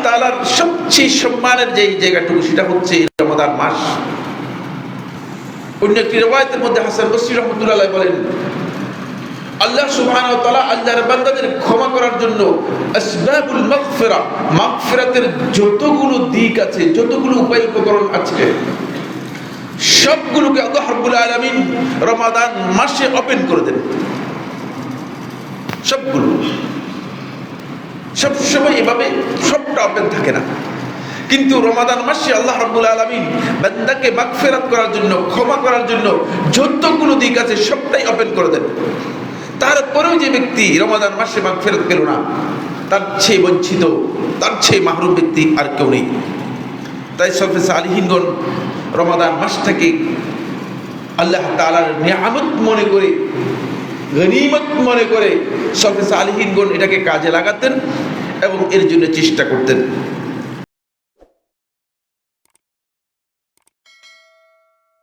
তাআলার সবচেয়ে সম্মানের যে জায়গাটুকু সেটা হচ্ছে রমাদান মাস। অন্য একটি রিওয়ায়াতের মধ্যে হাসান বসরি রাহমাতুল্লাহ আলাইহি বলেন, আল্লাহ সুবহানাহু ওয়া তাআলা আল্লাহর বান্দাদের ক্ষমা করার জন্য আসবাবুল মাগফিরাতের যতগুলো দিক আছে, যতগুলো উপায় উপকরণ আছে, সবগুলোকে আল্লাহ রাব্বুল আলামিন রমাদান মাসে ওপেন করে দেন। সবগুলো সবসময় এভাবে সবটা ওপেন থাকে না, কিন্তু রমাদান মাসে আল্লাহ রাব্বুল আলামিন বান্দাকে মাগফিরাত করার জন্য, ক্ষমা করার জন্য যতগুলো দিক আছে সবটাই ওপেন করে দেন। তারপরেও যে ব্যক্তি রমাদান মাসে মাগফিরাত পেল না, তার চেয়ে বঞ্চিত, তার চেয়ে মাহরুম ব্যক্তি আর কেউ নেই। তাই সলফে সালিহিনগণ রমাদান মাসটাকে আল্লাহ তাআলার নিয়ামত মনে করে, গনিমত মনে করে সলফে সালিহিনগণ এটাকে কাজে লাগাতেন এবং এর জন্য চেষ্টা করতেন।